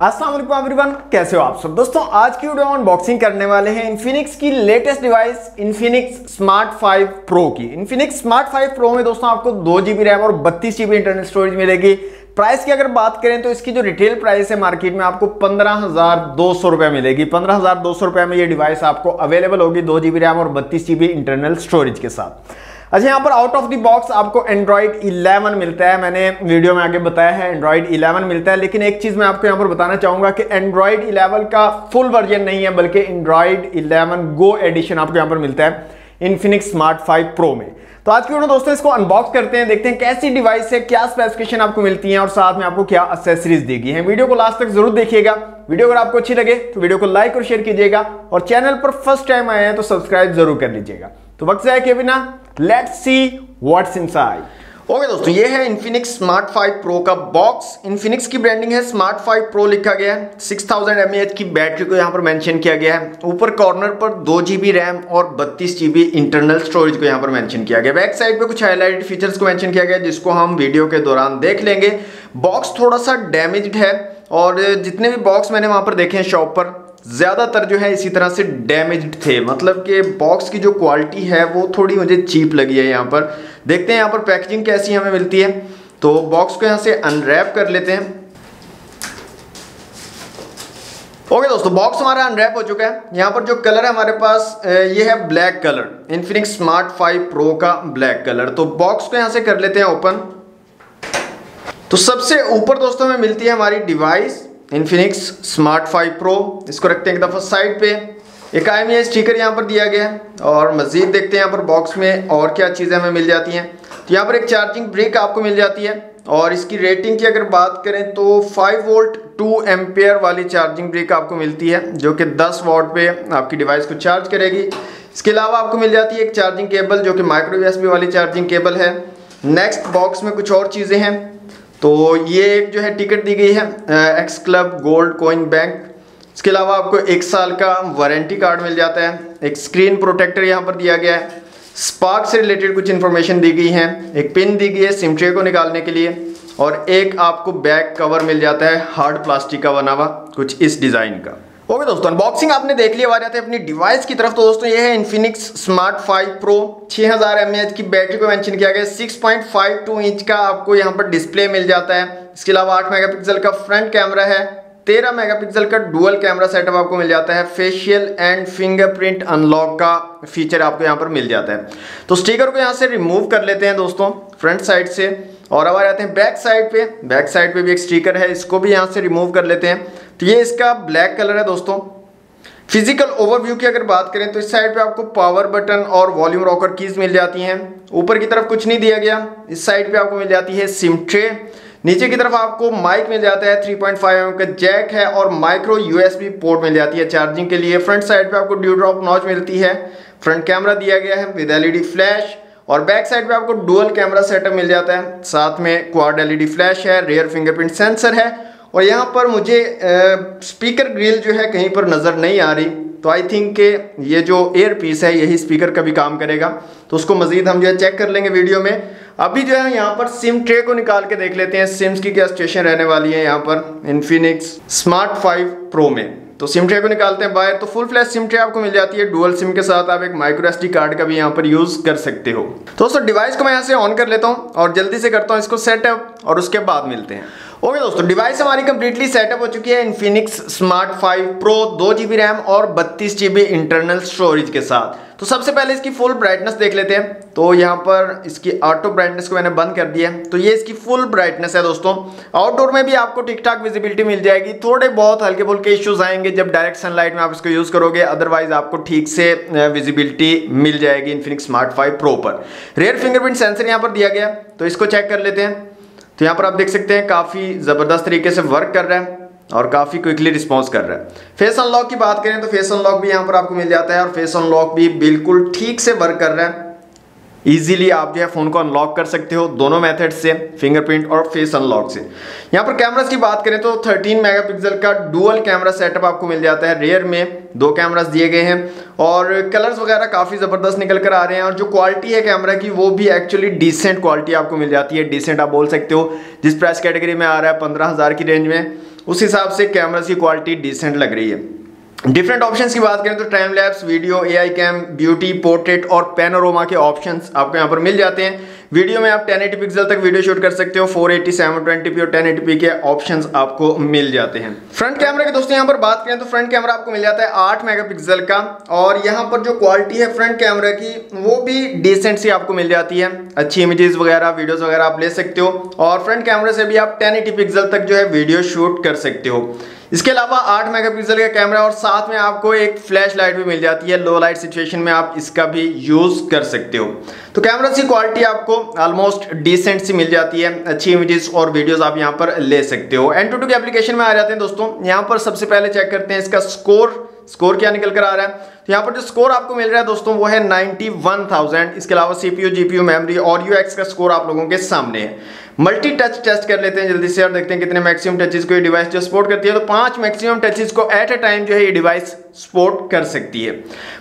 अस्सलाम वालेकुम एवरीवन, कैसे हो आप सब दोस्तों। आज की वीडियो में अनबॉक्सिंग करने वाले हैं इन्फिनिक्स की latest device Infinix smart 5 pro की। इन्फिनिक्स स्मार्ट 5 प्रो में दोस्तों आपको 2GB रैम और 32GB इंटरनल स्टोरेज मिलेगी। प्राइस की अगर बात करें तो इसकी जो रिटेल प्राइस है मार्केट में आपको 15,200 रुपये मिलेगी। 15,200 रुपये में ये डिवाइस आपको अवेलेबल होगी 2GB रैम और 32GB इंटरनल स्टोरेज के साथ। अच्छा, यहाँ पर आउट ऑफ द बॉक्स आपको एंड्रॉइड 11 मिलता है। मैंने वीडियो में आगे बताया है एंड्रॉइड 11 मिलता है, लेकिन एक चीज मैं आपको यहाँ पर बताना चाहूंगा कि एंड्रॉइड 11 का फुल वर्जन नहीं है, बल्कि एंड्रॉइड 11 गो एडिशन आपको यहाँ पर मिलता है इन्फिनिक्स स्मार्ट 5 प्रो में। तो आज की वीडियो दोस्तों इसको अनबॉक्स करते हैं, देखते हैं कैसी डिवाइस है, क्या स्पेसिफिकेशन आपको मिलती है और साथ में आपको क्या एक्सेसरीज दी गई है। वीडियो को लास्ट तक जरूर देखिएगा। वीडियो अगर आपको अच्छी लगे तो वीडियो को लाइक और शेयर कीजिएगा और चैनल पर फर्स्ट टाइम आए हैं तो सब्सक्राइब जरूर कर लीजिएगा। तो वक्त जाए के बिना let's see what's inside. Okay दोस्तों, ये है इन्फिनिक्स स्मार्ट 5 प्रो का बॉक्स। इन्फिनिक्स की ब्रांडिंग है, स्मार्ट 5 प्रो लिखा गया है। 6000 mAh की बैटरी को यहाँ पर मेंशन किया गया है। ऊपर कॉर्नर पर 2GB रैम और 32GB इंटरनल स्टोरेज को यहाँ पर मेंशन किया गया। बैक साइड पे कुछ हाईलाइटेड फीचर्स को मेंशन किया गया है, जिसको हम वीडियो के दौरान देख लेंगे। बॉक्स थोड़ा सा डैमेज्ड है और जितने भी बॉक्स मैंने वहां पर देखे हैं शॉप पर, ज्यादातर जो है इसी तरह से डैमेज्ड थे। मतलब कि बॉक्स की जो क्वालिटी है वो थोड़ी मुझे चीप लगी है। यहाँ पर देखते हैं यहाँ पर पैकेजिंग कैसी हमें मिलती है। तो बॉक्स को यहाँ से अनरैप कर लेते हैं। ओके दोस्तों, बॉक्स हमारा अनरैप हो चुका है। यहाँ पर जो कलर है हमारे पास ये है black colour, Infinix smart 5 pro का ब्लैक कलर। तो बॉक्स को यहाँ से कर लेते हैं ओपन। तो सबसे ऊपर दोस्तों में मिलती है हमारी डिवाइस इन्फिनिक्स स्मार्ट 5 प्रो। इसको रखते हैं एक दफ़ा साइड पे। एक IMEI स्टिकर यहाँ पर दिया गया है और मज़ीद देखते हैं यहाँ पर बॉक्स में और क्या चीज़ें हमें मिल जाती हैं। तो यहाँ पर एक चार्जिंग ब्रिक आपको मिल जाती है और इसकी रेटिंग की अगर बात करें तो 5 वोल्ट 2 एम्पेयर वाली चार्जिंग ब्रिक आपको मिलती है, जो कि 10 वॉट पे आपकी डिवाइस को चार्ज करेगी। इसके अलावा आपको मिल जाती है एक चार्जिंग केबल, जो कि माइक्रो USB वाली चार्जिंग केबल है। नेक्स्ट बॉक्स में कुछ और चीज़ें हैं। तो ये एक जो है टिकट दी गई है x club gold coin bank. इसके अलावा आपको 1 साल का वारंटी कार्ड मिल जाता है। एक स्क्रीन प्रोटेक्टर यहाँ पर दिया गया है। स्पार्क से रिलेटेड कुछ इन्फॉर्मेशन दी गई है। एक पिन दी गई है सिम ट्रे को निकालने के लिए और एक आपको बैक कवर मिल जाता है हार्ड प्लास्टिक का बना हुआ, कुछ इस डिज़ाइन का। ओके दोस्तों, अनबॉक्सिंग आपने देख लिया। आ जाते हैं अपनी डिवाइस की तरफ। तो दोस्तों ये है इन्फिनिक्स स्मार्ट 5 प्रो। 6000 mAh की बैटरी को मेंशन किया गया है। 6.52 इंच का आपको यहाँ पर डिस्प्ले मिल जाता है। इसके अलावा 8 मेगापिक्सल का फ्रंट कैमरा है। 13 मेगापिक्सल का डुअल कैमरा सेटअप आपको मिल जाता है। फेशियल एंड फिंगरप्रिंट अनलॉक का फीचर आपको यहाँ पर मिल जाता है। तो स्टिकर को यहाँ से रिमूव कर लेते हैं दोस्तों फ्रंट साइड से और अब आ जाते हैं बैक साइड पे। बैक साइड पे भी एक स्टिकर है, इसको भी यहाँ से रिमूव कर लेते हैं। तो ये इसका ब्लैक कलर है दोस्तों। फिजिकल ओवरव्यू की अगर बात करें तो इस साइड पे आपको पावर बटन और वॉल्यूम रॉकर कीज मिल जाती हैं। ऊपर की तरफ कुछ नहीं दिया गया। इस साइड पे आपको मिल जाती है सिम ट्रे। नीचे की तरफ आपको माइक मिल जाता है, 3.5 mm का जैक है और माइक्रो USB पोर्ट मिल जाती है चार्जिंग के लिए। फ्रंट साइड पे आपको ड्यू ड्रॉप नॉच मिलती है। फ्रंट कैमरा दिया गया है विद LED फ्लैश और बैक साइड पे आपको डुअल कैमरा सेटअप मिल जाता है। साथ में क्वाड LED फ्लैश है, रियर फिंगरप्रिंट सेंसर है और यहाँ पर मुझे स्पीकर ग्रिल जो है कहीं पर नज़र नहीं आ रही। तो आई थिंक के ये जो एयर पीस है यही स्पीकर का भी काम करेगा। तो उसको मजीद हम जो है चेक कर लेंगे वीडियो में। अभी जो है यहाँ पर सिम ट्रे को निकाल के देख लेते हैं सिम्स की क्या सिचुएशन रहने वाली है यहाँ पर इन्फिनिक्स स्मार्ट 5 प्रो में। तो सिम ट्रे को निकालते हैं बाहर। तो फुल फ्लैश सिम ट्रे आपको मिल जाती है डुअल सिम के साथ। आप एक माइक्रो SD कार्ड का भी यहाँ पर यूज कर सकते हो। तो दोस्तों डिवाइस को मैं यहाँ से ऑन कर लेता हूँ और जल्दी से करता हूँ इसको सेटअप और उसके बाद मिलते हैं। ओके दोस्तों, डिवाइस हमारी कंप्लीटली सेटअप हो चुकी है Infinix smart 5 pro 2GB RAM और 32GB इंटरनल स्टोरेज के साथ। तो सबसे पहले इसकी फुल ब्राइटनेस देख लेते हैं। तो यहाँ पर इसकी ऑटो ब्राइटनेस को मैंने बंद कर दिया है। तो ये इसकी फुल ब्राइटनेस है दोस्तों। आउटडोर में भी आपको ठीक ठाक विजिबिलिटी मिल जाएगी। थोड़े बहुत हल्के फुल्के इश्यूज आएंगे जब डायरेक्ट सनलाइट में आप इसको यूज करोगे, अदरवाइज आपको ठीक से विजिबिलिटी मिल जाएगी इन्फिनिक्स स्मार्ट 5 प्रो पर। रियर फिंगरप्रिंट सेंसर यहाँ पर दिया गया, तो इसको चेक कर लेते हैं। तो यहाँ पर आप देख सकते हैं काफ़ी ज़बरदस्त तरीके से वर्क कर रहा है और काफ़ी क्विकली रिस्पॉन्स कर रहा है। फेस अनलॉक की बात करें तो फेस अनलॉक भी यहाँ पर आपको मिल जाता है और फेस अनलॉक भी बिल्कुल ठीक से वर्क कर रहा है। इजीली आप जो है फ़ोन को अनलॉक कर सकते हो दोनों मेथड से, फिंगरप्रिंट और फेस अनलॉक से। यहाँ पर कैमरास की बात करें तो 13 मेगापिक्सल का डुअल कैमरा सेटअप आपको मिल जाता है। रियर में 2 कैमरास दिए गए हैं और कलर्स वगैरह काफ़ी ज़बरदस्त निकल कर आ रहे हैं और जो क्वालिटी है कैमरा की वो भी एक्चुअली डिसेंट क्वालिटी आपको मिल जाती है। डिसेंट आप बोल सकते हो, जिस प्राइस कैटेगरी में आ रहा है 15,000 की रेंज में उस हिसाब से कैमरा की क्वालिटी डिसेंट लग रही है। डिफरेंट ऑप्शंस की बात करें तो time lapse, video, AI cam, beauty, portrait और पैनोरामा के ऑप्शंस आपको यहाँ पर मिल जाते हैं। वीडियो में आप 1080 पिक्सल तक वीडियो शूट कर सकते हो, 480, 720p और 1080p के ऑप्शंस आपको मिल जाते हैं। फ्रंट कैमरा की दोस्तों यहाँ पर बात करें तो फ्रंट कैमरा आपको मिल जाता है 8 मेगापिक्सल का, और यहाँ पर जो क्वालिटी है फ्रंट कैमरा की वो भी डिसेंट सी आपको मिल जाती है। अच्छी इमेजेस वगैरह, वीडियोस वगैरह आप ले सकते हो, और फ्रंट कैमरा से भी आप 1080 पिक्सल तक जो है वीडियो शूट कर सकते हो। इसके अलावा 8 मेगापिक्सल का कैमरा और साथ में आपको एक फ्लैश लाइट भी मिल जाती है, लो लाइट सिचुएशन में आप इसका भी यूज कर सकते हो। तो कैमरा की क्वालिटी आपको ऑलमोस्ट डिसेंट सी मिल जाती है, अच्छी इमेजेस और वीडियोस आप यहां पर ले सकते हो। Antutu के एप्लीकेशन में आ जाते हैं दोस्तों। यहां पर सबसे पहले चेक करते हैं इसका स्कोर क्या निकल कर आ रहा है। तो यहाँ पर जो स्कोर आपको मिल रहा है दोस्तों वो है 91,000। इसके अलावा CPU, GPU, मेमोरी और UX का स्कोर आप लोगों के सामने है। मल्टी टच टेस्ट कर लेते हैं जल्दी से और देखते हैं कितने मैक्सिमम टचेस को ये डिवाइस जो सपोर्ट करती है। तो 5 मैक्सिमम टचेस को एट ए टाइम जो है ये डिवाइस सपोर्ट कर सकती है।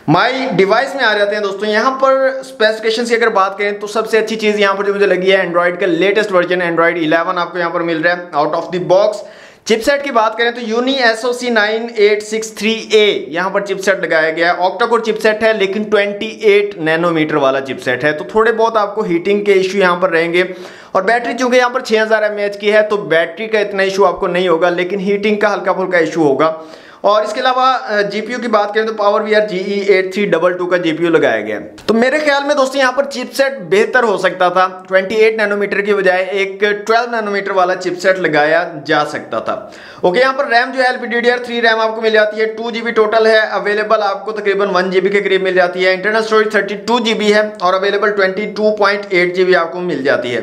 माई डिवाइस में आ जाते हैं दोस्तों। यहाँ पर स्पेसिफिकेशन की अगर बात करें तो सबसे अच्छी चीज यहाँ पर जो मुझे लगी है एंड्रॉइड का लेटेस्ट वर्जन एंड्रॉइड 11 आपको यहाँ पर मिल रहा है out of the box. Chipset की बात करें तो यूनी SoC 9863A यहाँ पर चिपसेट लगाया गया है। ऑक्टा-कोर चिपसेट है लेकिन 28 नैनोमीटर वाला चिपसेट है, तो थोड़े बहुत आपको हीटिंग के इश्यू यहाँ पर रहेंगे। और बैटरी चूंकि यहाँ पर 6000 mAh की है तो बैटरी का इतना इशू आपको नहीं होगा, लेकिन हीटिंग का हल्का फुल्का इशू होगा। और इसके अलावा GPU की बात करें तो PowerVR GE8322 का GPU लगाया गया है। तो मेरे ख्याल में दोस्तों यहाँ पर चिपसेट बेहतर हो सकता था, 28 नैनोमीटर की बजाय एक 12 नैनोमीटर वाला चिपसेट लगाया जा सकता था। ओके, यहाँ पर रैम जो है LPDDR3 रैम आपको मिल जाती है, 2GB टोटल है, अवेलेबल आपको तकरीबन 1GB के करीब मिल जाती है। इंटरनल स्टोरेज 32GB है और अवेलेबल 22.8GB आपको मिल जाती है।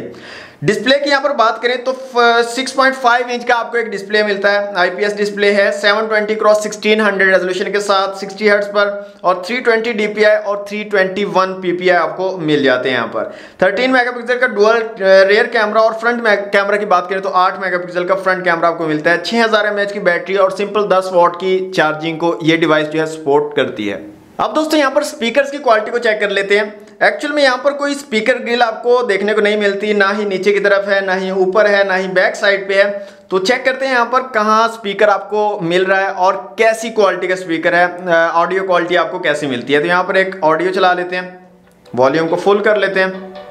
डिस्प्ले की यहाँ पर बात करें तो 6.5 इंच का आपको एक डिस्प्ले मिलता है, IPS डिस्प्ले है 720x1600 रेजोल्यूशन के साथ 60 हर्ट्ज पर, और 320 DPI और 321 PPI आपको मिल जाते हैं। यहाँ पर 13 मेगापिक्सल का डुअल रेयर कैमरा और फ्रंट कैमरा की बात करें तो 8 मेगापिक्सल का फ्रंट कैमरा आपको मिलता है। 6000 mAh की बैटरी और सिंपल 10 वॉट की चार्जिंग को ये डिवाइस जो है सपोर्ट करती है। अब दोस्तों यहाँ पर स्पीकर्स की क्वालिटी को चेक कर लेते हैं। एक्चुअल में यहाँ पर कोई स्पीकर ग्रिल आपको देखने को नहीं मिलती, ना ही नीचे की तरफ है, ना ही ऊपर है, ना ही बैक साइड पे है। तो चेक करते हैं यहाँ पर कहाँ स्पीकर आपको मिल रहा है और कैसी क्वालिटी का स्पीकर है, ऑडियो क्वालिटी आपको कैसी मिलती है। तो यहाँ पर एक ऑडियो चला लेते हैं, वॉल्यूम को फुल कर लेते हैं।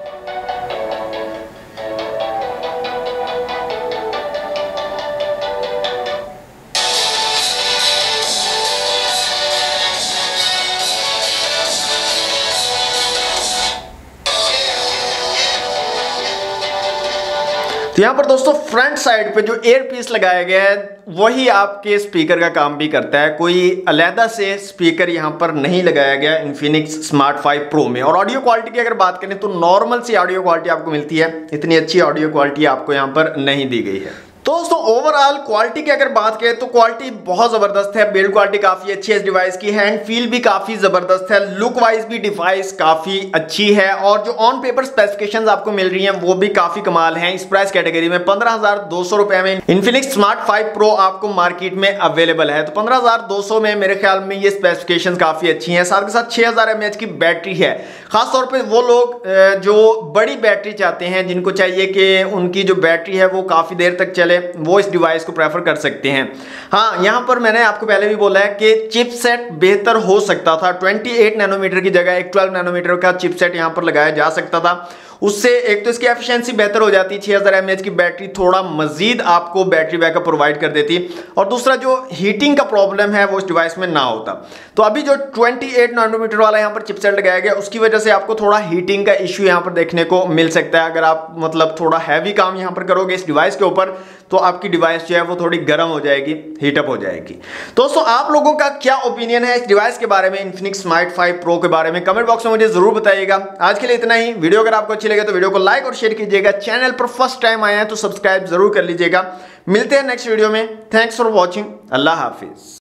तो यहाँ पर दोस्तों फ्रंट साइड पे जो एयर पीस लगाया गया है वही आपके स्पीकर का काम भी करता है, कोई अलहदा से स्पीकर यहाँ पर नहीं लगाया गया इन्फिनिक्स स्मार्ट 5 प्रो में। और ऑडियो क्वालिटी की अगर बात करें तो नॉर्मल सी ऑडियो क्वालिटी आपको मिलती है, इतनी अच्छी ऑडियो क्वालिटी आपको यहाँ पर नहीं दी गई है। तो दोस्तों ओवरऑल क्वालिटी की अगर बात करें तो क्वालिटी बहुत जबरदस्त है, बिल्ड क्वालिटी काफी अच्छी है इस डिवाइस की, हैंड फील भी काफी जबरदस्त है, लुक वाइज भी डिवाइस काफी अच्छी है, और जो ऑन पेपर स्पेसिफिकेशंस आपको मिल रही हैं वो भी काफी कमाल हैं। इस प्राइस कैटेगरी में 15,200 रुपए में इन्फिनिक्स स्मार्ट 5 प्रो आपको मार्केट में अवेलेबल है। तो 15,200 में मेरे ख्याल में ये स्पेसिफिकेशन काफी अच्छी है, साथ के साथ 6000 mAh की बैटरी है। खासतौर पर वो लोग जो बड़ी बैटरी चाहते हैं, जिनको चाहिए कि उनकी जो बैटरी है वो काफी देर तक चले, वो इस डिवाइस को प्रेफर कर सकते हैं। हाँ, यहां पर मैंने आपको पहले भी बोला है कि चिपसेट बेहतर हो सकता था, 28 नैनोमीटर की जगह एक 12 नैनोमीटर का चिपसेट यहां पर लगाया जा सकता था। उससे एक तो इसकी एफिशिएंसी बेहतर हो जाती, 6000 mAh की बैटरी थोड़ा मजीद आपको बैटरी बैकअप प्रोवाइड कर देती, और दूसरा जो हीटिंग का प्रॉब्लम है वो इस डिवाइस में ना होता। तो अभी जो 28 नैनोमीटर वाला यहाँ पर चिपसेट लगाया गया उसकी वजह से आपको थोड़ा हीटिंग का इश्यू यहाँ पर देखने को मिल सकता है। अगर आप मतलब थोड़ा हैवी काम यहाँ पर करोगे इस डिवाइस के ऊपर तो आपकी डिवाइस जो है वो थोड़ी गर्म हो जाएगी, हीटअप हो जाएगी। दोस्तों आप लोगों का क्या ओपिनियन है इस डिवाइस के बारे में, इन्फिनिक्स स्मार्ट 5 प्रो के बारे में, कमेंट बॉक्स में मुझे जरूर बताइएगा। आज के लिए इतना ही। वीडियो अगर आपको अच्छी लगे तो वीडियो को लाइक और शेयर कीजिएगा। चैनल पर फर्स्ट टाइम आए हैं तो सब्सक्राइब जरूर कर लीजिएगा। मिलते हैं नेक्स्ट वीडियो में। Thanks for watching. Allah Hafiz.